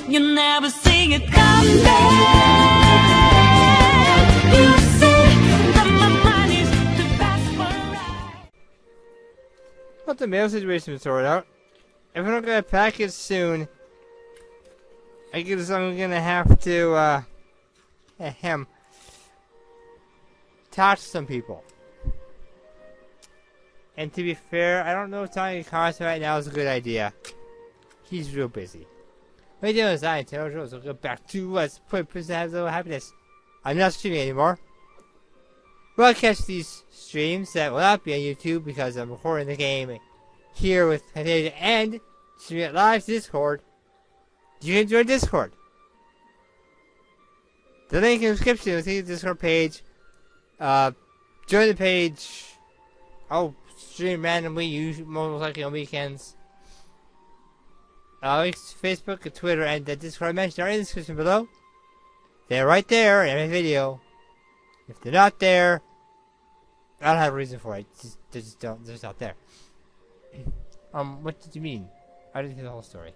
You never see it come back. You say that my mind is too fast for a ride. Let the mail situation sorted out. If I don't get a package soon, I guess I'm gonna have to, talk to some people. And to be fair, I don't know if talking to Carson right now is a good idea. He's real busy. What are you doing, Zion? So we'll go back to us. Put person has a little happiness. I'm not streaming anymore. Well, I'll catch these streams that will not be on YouTube because I'm recording the game here with Fantasia and streaming it live to Discord. You can join Discord. The link in the description will take the Discord page. Join the page. I'll stream randomly, usually most likely on weekends. Links to Facebook and Twitter and the Discord I mentioned are in the description below. They're right there in every video. If they're not there, I don't have a reason for it. They're just not there. What did you mean? I didn't hear the whole story.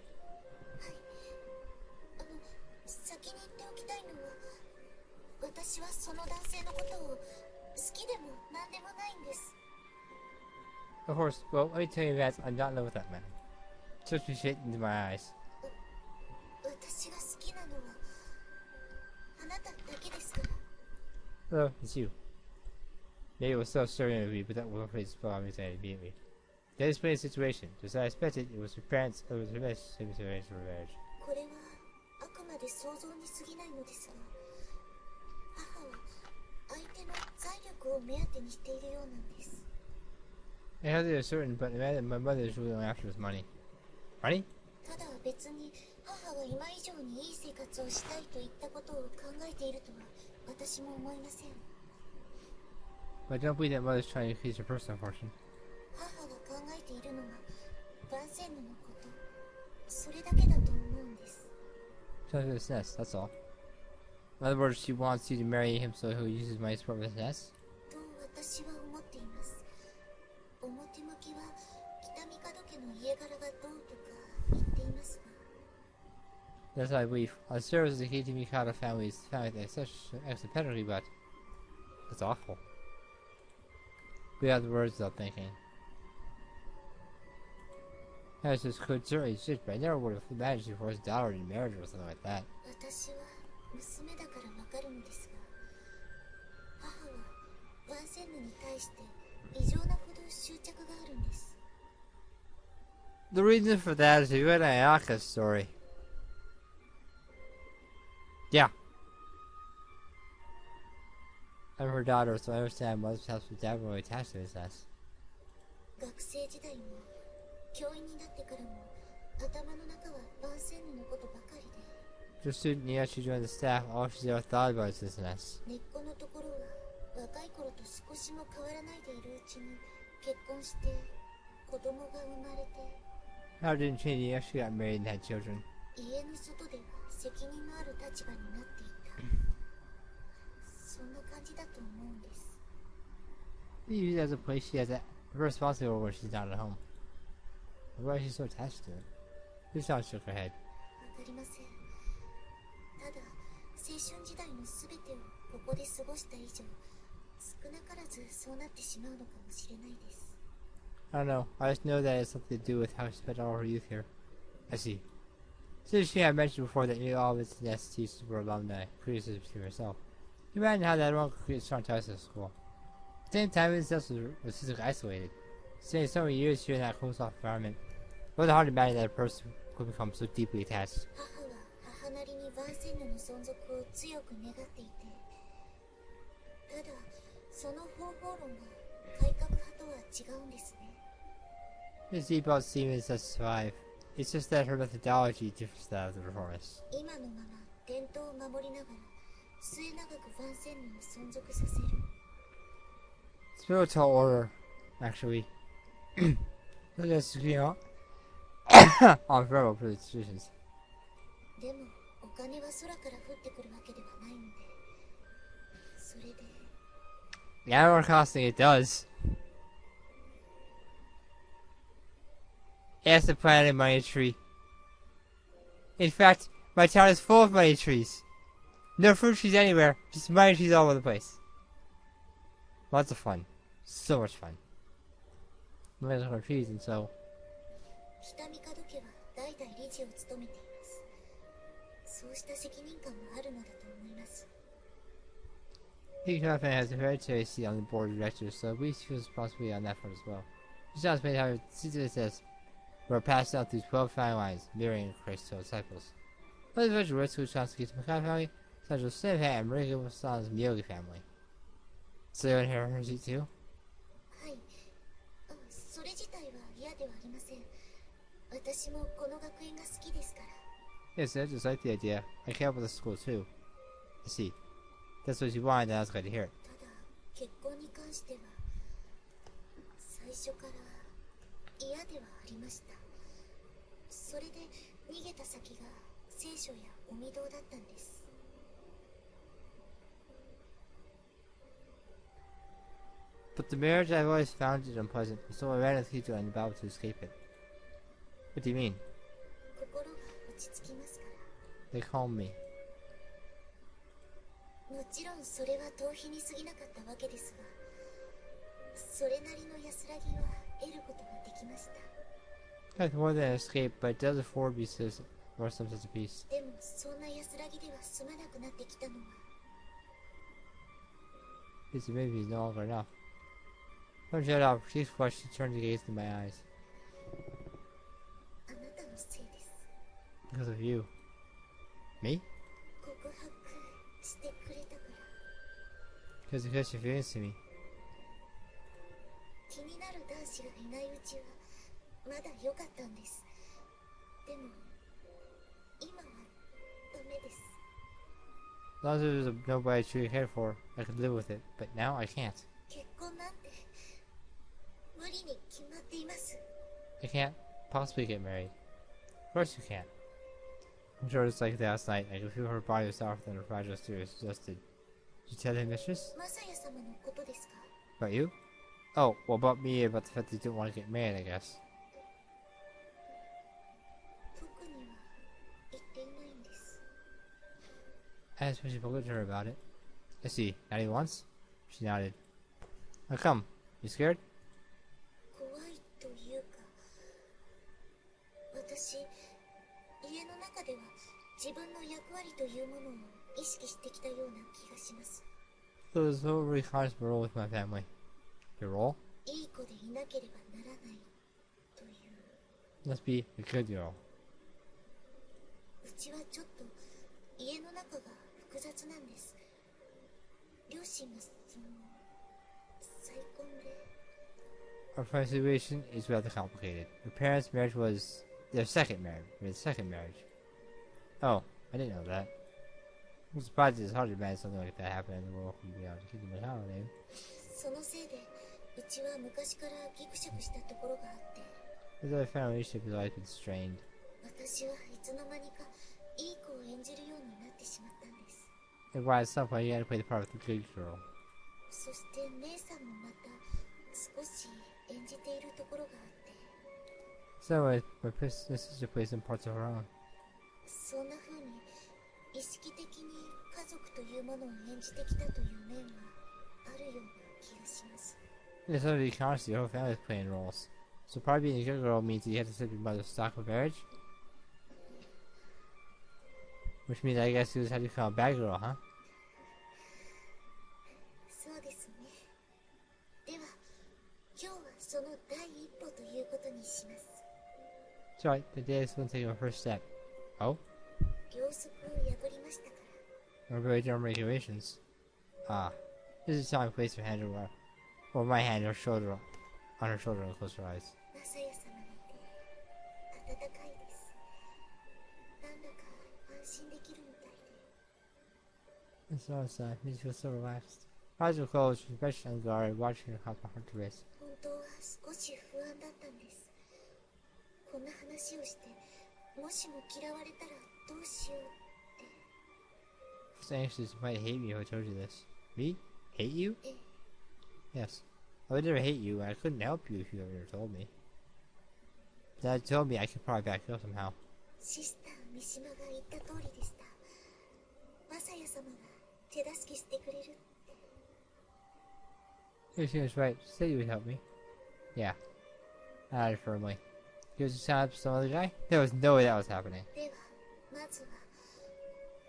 Of course, well, let me tell you that I don't know what that meant. Such a shit into my eyes. Oh, it's you. Maybe it was self-serving of me, but that wasn't the spell I'm saying immediately. That explains the situation. Just as I expected, it was her parents, it was her best situation for marriage. I had to be certain, but the man that my mother is really going after was money. Money? But I don't believe that mother's trying to increase her personal fortune. Trying to this nest, that's all. In other words, she wants you to marry him so he'll use his money to support this nest? That's what I believe. On the surface, the Hiti Mikado family is found like such excellent pedigree, but that's awful. We have the words without thinking. This could certainly shit, but I never would have imagined you for his daughter in marriage or something like that. The reason for that is if you read Ayaka's story. Yeah. I'm her daughter, so I understand mother's house was definitely attached to his ass. The student year she joined the staff, all she's ever thought about is this nest. How didn't she actually got married and had children? You use it as a place she has a responsible when she's not at home. Why is she so attached to it? Lisa shook her head. I don't know. I just know that it's something to do with how she spent all her youth here. I see. Since she had mentioned before that nearly all of its nest teachers were alumni, criticism to herself. You imagine how that one could create strong ties to the school. At the same time, it was physically isolated. Staying so many years here in that closed-off environment, it was hard to imagine that a person could become so deeply attached. This detailed seems to survive. It's just that her methodology differs from that of the reformists. Spiritual order, actually. Look at this, you know, on verbal positions. Yeah, more costing it does. It's the planet money tree. In fact, My town is full of money trees. No fruit trees anywhere, just money trees all over the place. Lots of fun. So much fun. Lots of trees, and so 北帝家は代々理事を務めています。そうした責任感もあるのだと思います。 He Cafe has a hereditary seat on the board of directors, so we feel responsibility on that front as well. This sounds made how it says were passed out through 12 family lines, mirroring Christ's 12 disciples. But the individual Ritsuko Chansky to Makai family, Central Sin and Mariko San's Miyogi family. So you inherit her seat too? はい。それ自体は嫌ではありません。私もこの学園が好きですから。 Yes, I just like the idea. I came up with the school too. I see. That's what you wanted, and I was glad to hear it. ただ、結婚に関しては、最初から嫌ではありました。それで逃げた先が聖書やお御堂だったんです。 But the marriage I've always found it unpleasant, so I ran with Kito and vowed to escape it. What do you mean? 心が落ち着きますから。 They calmed me. もちろんそれは逃避に過ぎなかったわけですが、それなりの安らぎは得ることができました。 That's more than an escape, but it does afford me more some sense of peace. でもそんな安らぎでは済まなくなってきたのは、 This maybe is no longer enough. Don't shut up. She's flushed. She turned to gaze into my eyes. あなたのせいです。 Because of you. Me? 告白してくれたから。 Because your feelings to me. 気になる男子がいないうちはまだ良かったんです。でも今はダメです。 As long as there was nobody I truly cared for, I could live with it. But now I can't. 結婚なんて無理に決まっています。 I can't possibly get married. Of course you can't. I'm sure just like last night, I could feel her body was softer than her fragile spirit suggested. Did you tell him, mistress? マサヤ様のことですか？ About you? Oh, well, about me, about the fact that you didn't want to get married, I guess. 特には言っていないんです。 I had especially spoken to her about it. I see. Not even once? She nodded. Now come. You scared? 怖いというか、私、家の中では自分の役割というものを意識してきたような気がします。 So it was so really conscious of my role with my family. Your role? いい子でいなければならないという。 Must be a good girl. うちはちょっと家の中が複雑なんです。両親が再婚で。 Our family situation is rather complicated. Your parents' marriage was their second marriage. Oh, I didn't know that. I'm surprised it's hard to imagine something like that happening in the world from beyond the kingdom of holiday. そのせいでうちは昔からギクシャクしたところがあって、 His other family relationship has always been strained. 私はいつの間にかいい子を演じるようになってしまったんです。 And why at some point you had to play the part of the good girl. そして姉さんもまた少し演じているところがあって、 So my sister plays some parts of her own. そんな風に意識的に家族というものを演じてきたという面はあるような気がします。 It's hard to be conscious your whole family is playing roles. So probably being a good girl means that you have to slip your mother's stock of marriage? Which means I guess you just had to become a bad girl, huh? そうですね。では今日はその第一歩ということにします。 So right, today is when taking my first step. Oh? 両足を破りましたから。 We're very dumb regulations. Ah. This is telling place your hand or my hand on her shoulder and close her eyes. マサヤ様の手、温かいです。なんだか安心できるみたいで。 And so inside, makes you feel so relaxed. Her eyes were closed, she was fresh and guarded, watching her cause my heart to race. 本当は少し不安だったんです。こんな話をして、もしも嫌われたらどうしようって。 I was anxious you might hate me if I told you this. Me? Hate you? ええ、 Yes. I would never hate you, and I couldn't help you if you ever told me. Dad told me I could probably back you up somehow. シスター三島が言った通りでした。マサヤ様が手助けしてくれるって。 Yeah, she was right. She said you would help me. Yeah. I nodded firmly. He was just up some other guy? There was no way that was happening. ではまずは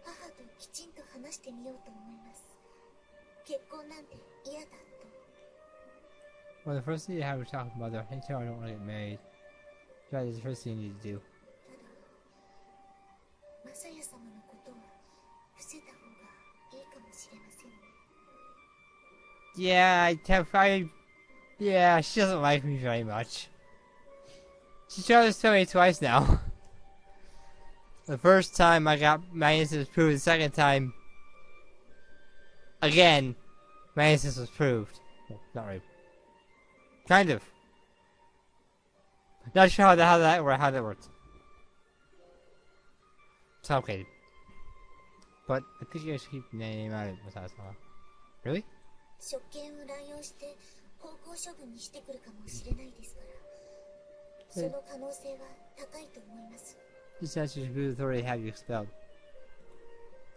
母ときちんと話してみようと思います。結婚なんて嫌だと。 Well, the first thing you have to talk to mother. Hey, tell her I don't want to get married. That is the first thing you need to do. ただマサヤ様のことは伏せた方がいいかもしれませんね。 Yeah, she doesn't like me very much. She tried to tell me twice now. The first time I got my innocence proved, the second time, again, my innocence was proved. Well, not really. Kind of. Not sure how that worked. It's complicated. But I think you guys should keep the name out of it. Really? 職権を乱用して方向処分にしてくるかもしれないですから、その可能性は高いと思います。 This censorship should already have you expelled.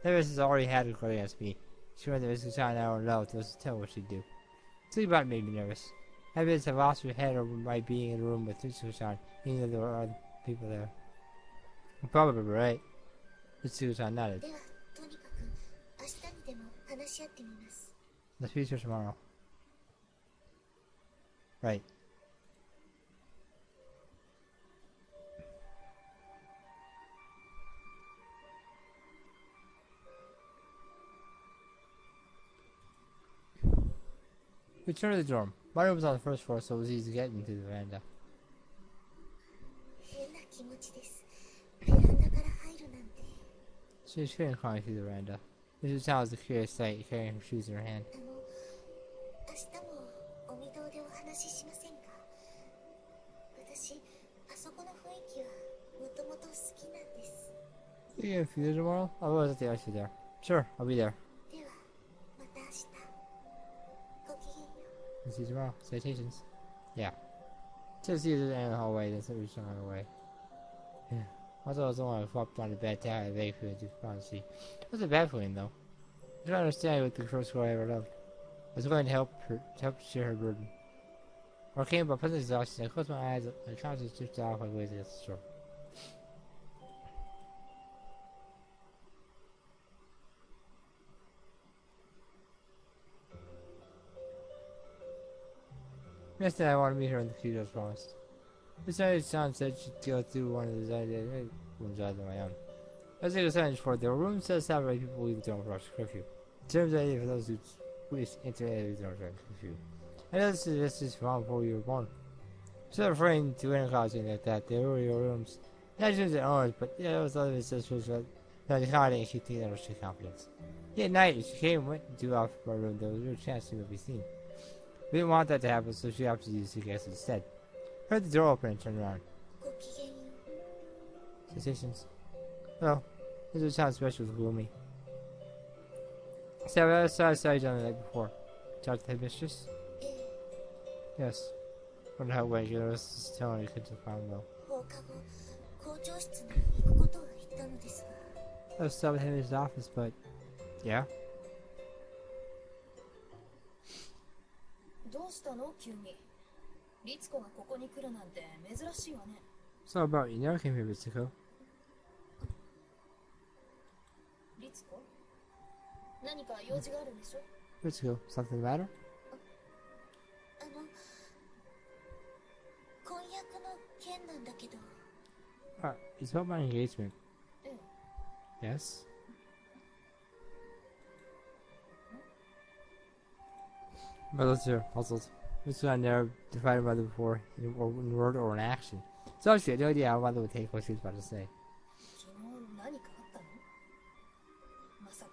Nevis has already had a claim against me. She ran the risk of trying I don't know, to tell what she'd do. Something about it made me nervous. Evidence have lost her head over my being in a room with Ritsuko-san, even though there were other people there. I'm probably right. Ritsuko-san nodded. ではとにかく明日にでも話し合ってみます。 Let's feature tomorrow. Right. We returned to the dorm. My room was on the first floor, so it was easy to get into the veranda. 変な気持ちです。ベランダから入るなんて。 She was feeling climbing through the veranda. Mrs. Chow was a curious sight, carrying her shoes in her hand. 明日もお御堂でお話ししませんか？私、あそこの雰囲気はもともと好きなんです。 You gonna feed her tomorrow? I was at the ice there. Sure, I'll be there. では、また明日。ごきげんよう。 See you tomorrow. Salutations. Yeah. Just see the end of the hallway, then somebody on the way. Yeah. I thought I was the one who flopped on the bed to have a vague feeling to see. It wasn't a bad feeling though. I don't understand with the first girl I ever loved. I was going to help share her burden. When I came by pleasant exhaustion, I closed my eyes and consciously drifted off my ways against the shore. Yesterday I wanted to meet her in the studio as promised. Besides, John said she'd go through one of the rooms other than my own. As I was signed for, there were rooms set aside by people who leave the dorm for curfew. Terms I for those who wish enter the dorm for curfew. I know this is from before you were born. Instead of referring to any college like that, they were your rooms. Not just their owners, but yeah, those other ancestors that the accommodate and keep things under strict confidence. Yet at night, if she came and went into off my room, there was a real chance she would be seen. We didn't want that to happen, so she opted to use the guest instead. Heard the door open and turned around. ごきげんよう。 Sensations. Well, this would sound special with gloomy. So I saw you done the night before. Talked to the headmistress? ええ、 Yes. Wonder how well you was telling you couldn't find well. 放課後、校長室に行くことは言ったのですが。 I was stopping him in his office, but yeah. どうしたの急に。リツコがここに来るなんて珍しいわね。 So about you never came here, Ritsuko. リツコ？何か用事があるんでしょ？ Ritsuko, something the matter? 婚約の件なんだけど。 It's about my engagement. ええ。 Yes? My lips are puzzled. This one I never defined mother before, in word or in action. So she had no idea how mother would take what she was about to say. 昨日何かあったの？まさか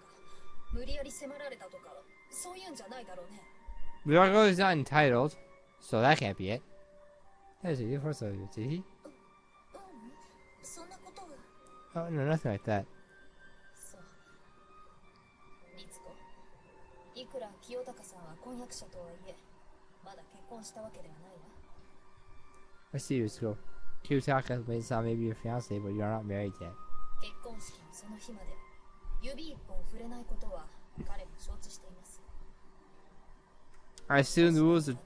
無理やり迫られたとかそういうんじゃないだろうね。 Miracle is not entitled, so that can't be it. That is it, first of all, did he? そんなことは。 Oh, no, nothing like that. そう。リツコ、いくら清高さんは婚約者とはいえ、まだ結婚したわけではないわ。 I see, Ritsuko. Kiyotaka may sound maybe your fiancé, but you are not married yet. 結婚式のその日まで指一本触れないことは彼も承知しています。 I assume the rules are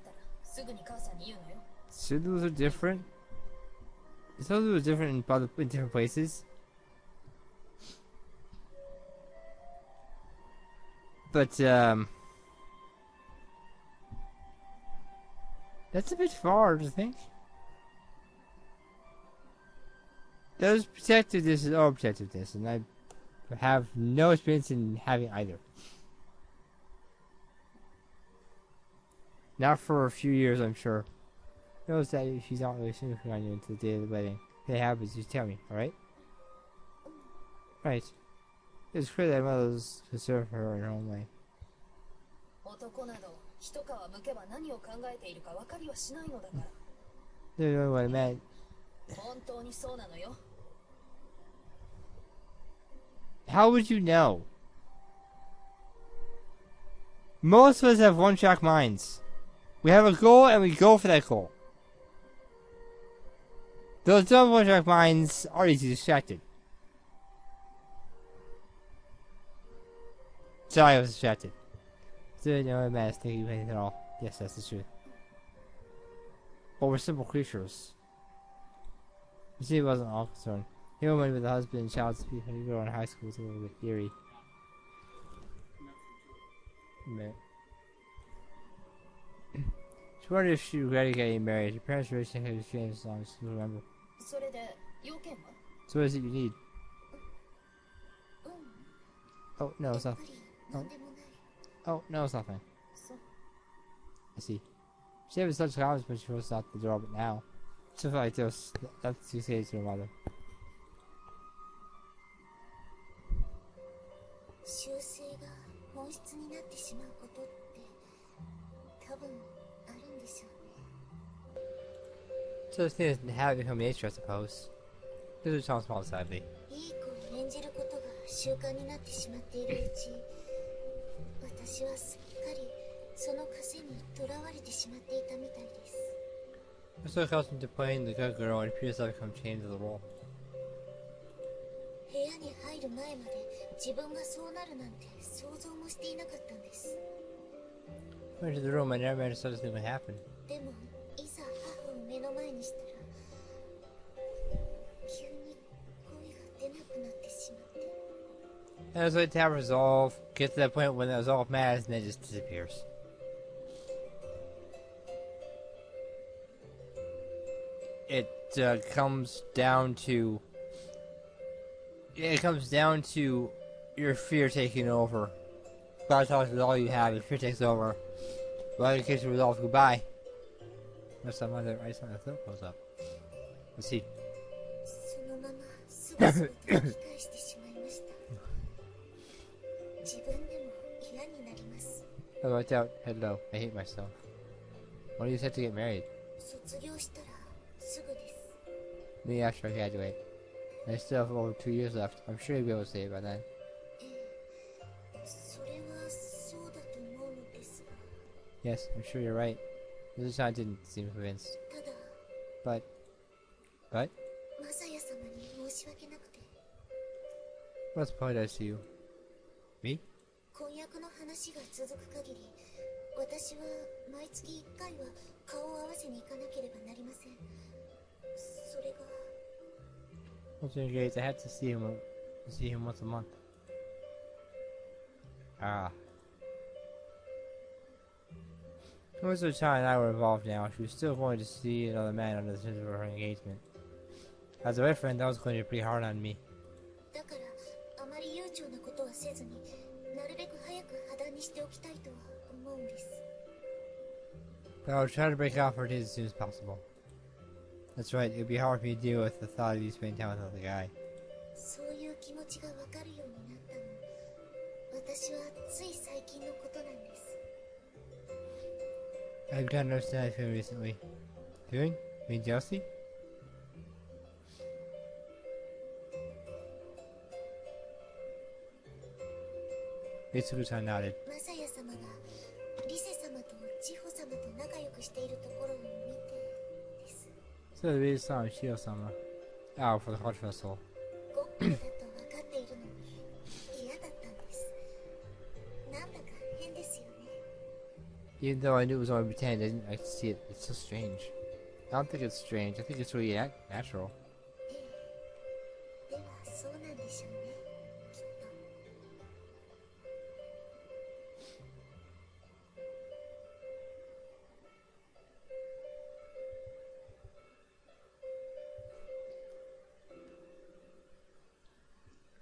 すぐに母さんに言うのよ。 should the rules are different. Is those rules different in different places? But that's a bit far to think. Those protectiveness is all protectiveness, and I have no experience in having either. Not for a few years, I'm sure. Notice that if she's not really significant on you until the day of the wedding. If it happens, you tell me, alright? Right. It's clear that mother's concerned for her in her own way. 男など一皮むけば何を考えているか分かりはしないのだから。 Don't know what I meant. 本当にそうなのよ。 How would you know? Most of us have one-track minds. We have a goal and we go for that goal. Those dumb one-track minds are easily distracted. Sorry, I was distracted. Didn't know what I was thinking anything at all. Yes, that's the truth. But we're simple creatures. You see, he wasn't all concerned. He went with the husband and child to speak when you go in high school. It's a little bit eerie. She wondered if she regretted getting married. Her parents' relationship had changed as long as she could remember. それで要件は？ So what is it you need? うん、 Oh, no, や it's っぱ not. りなんでもない。 Oh, no, it's nothing. そう。 I see. She had such comments when she first out the door, but now. Stuff like this. That's what you say to her mother. 修正が本質になってしまうことって多分あるんでしょうね。 So this thing is how it become nature, I suppose. This is sound small, sadly. いい子を演じることが習慣になってしまっているうち、私はすっかりその癖にとらわれてしまっていたみたいです。 I'm so accustomed to playing the good girl, it appears I've become chained to the role. 部屋に入る前まで自分がそうなるなんて想像もしていなかったんです。 Went to the room, I never imagined such a thing would happen. でもいざ母を目の前にしたら急に声が出なくなってしまって。 And I was waiting to have resolve, get to that point when that resolve matters, and then it just disappears. It comes down to... It comes down to your fear taking over. God talks with all you have, your fear takes over. Well, in case you resolve, goodbye. There's some other ice on the throat goes up. Let's see. そのまますぐそれと引き返してしまいました。自分でも嫌になります。 I wiped out, head low. I hate myself. When do you set to get married? 卒業したらすぐです。 Me after I graduate. I still have over 2 years left. I'm sure you'll be able to say it by then. ええ、それはそうだと思うのですが。 Yes, I'm sure you're right. This time I didn't seem convinced. ただ、 But? マサヤ様に申し訳なくて。 What's apologize to you? Me? 婚約の話が続く限り、私は毎月1回は顔を合わせに行かなければなりません。それが。 Once you're engaged, I have to see him once a month. Ah. Once the child and I were involved now, she was still going to see another man under the terms of her engagement. As a boyfriend, that was going to be pretty hard on me. だからあまり悠長なことはせずに、なるべく早く破談にしておきたいとは思うんです。 But I would try to break off her days as soon as possible. That's right, it would be hard for me to deal with the thought of you spending time with another guy. そういう気持ちがわかるようになったの、私はつい最近のことなんです。 I've gotten to understand that feeling recently. Feeling? Mean jealousy? Ritsuko-san nodded. マサヤ様がリセ様と千穂様と仲良くしているところを見てです。 So the real song, Shio-sama. Oh, for the Heart Festival. ごっこだと Even though I knew it was only pretend, I didn't like to see it. It's so strange. I don't think it's strange. I think it's really natural. ではそうなんでしょうね、きっと。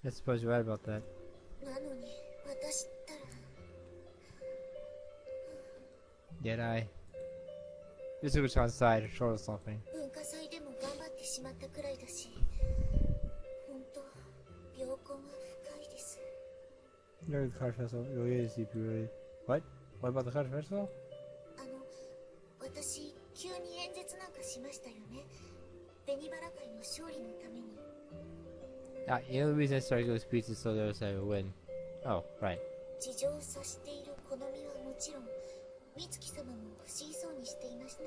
I suppose you're right about that. なのに私ったら Did I? Ritsuko's on side, short or something. 文化祭でも頑張ってしまったくらいだし、本当病根は深いです。 No, the card festival. Oh, yeah, really. What? What about the card festival? 私急に演説なんかしましたよね。紅バラ会の勝利のために。 You know the reason I started giving speeches so the other side would win. Oh, right. 事情を察している好みはもちろん、美月様も不思議そうにしていました。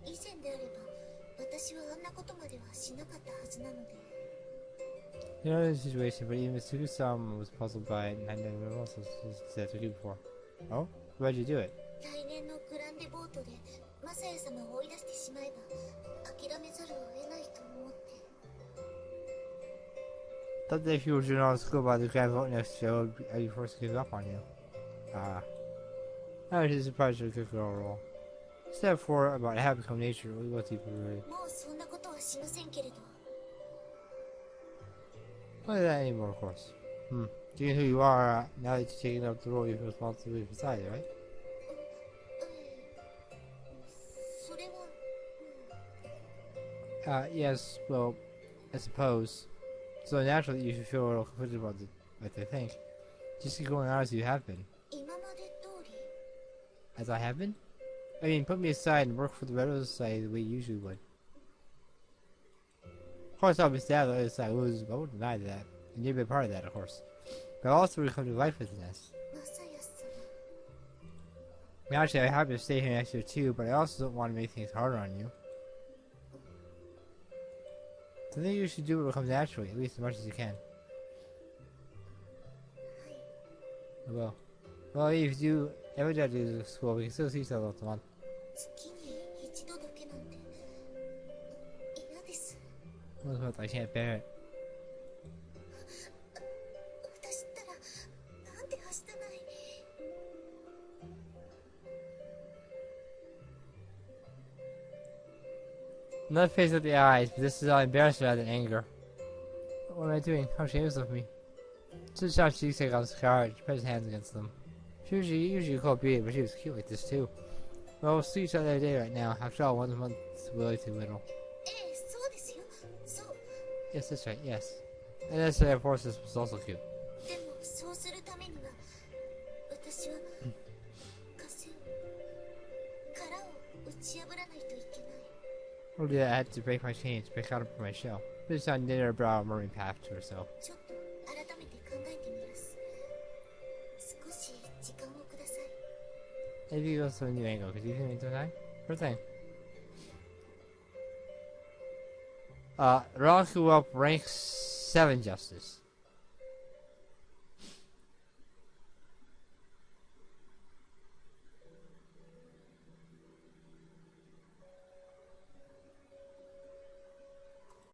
以前であれば、私はあんなことまではしなかったはずなので。 You know the situation, but even Mitsuku-sama was puzzled by it, and I never also said to do before. Oh? Why'd you do it? 来年のグランデボートでマサヤ様を追い出してしまえば諦めざるを得ないと思って。 Thought that if you were doing all the school by the grand vote next show, I'd be forced to give up on you. I was just surprised you're a good girl role. Step 4 about habit become nature, we go deeper really. もうそんなことはしませんけれど。 Not that anymore, of course. Being who you are, now that you're taking up the role, you have responsibility for society, right? それは、Yes, well, I suppose. So naturally, you should feel a little conflicted about what they think. Just keep going on as you have been. 今まで通り。 As I have been? I mean, put me aside and work for the Red Society the way you usually would. Of course, I'll be sad on the other side lose, but I won't deny that. And you'll be a part of that, of course. But I'll also come to life with this. マサヤ様。 I mean, actually, I'm happy to stay here next year too, but I also don't want to make things harder on you. So I think you should do what will come naturally, at least as much as you can. Well, if you ever try to do school, we can still see each other once a month. 月に一度だけなんて嫌です。 Once a month, I can't bear it. 私ったらなんてはしたない。 I'm not faced with the eyes, but this is all embarrassment rather than anger. What am I doing? How shameless of me. Just shot cheeks take off his card, she put his hands against them. She usually called beauty, but she was cute like this too. Well, we'll see each other every day right now. After all, 1 month's really too little. ええ、そうですよ。そう。 Yes, that's right, yes. And that's why, of course, this was also cute. でもそうするためには私は枷を殻を打ち破らないといけない。 Well, yeah, I had to break my chains, break out of my shell. This time, knit her brow a murmuring path to herself. ちょっと改めて考えてみます。少し時間をください。 Maybe you also a new angle. Could you give me some time? Sure thing. Raku up rank 7 justice.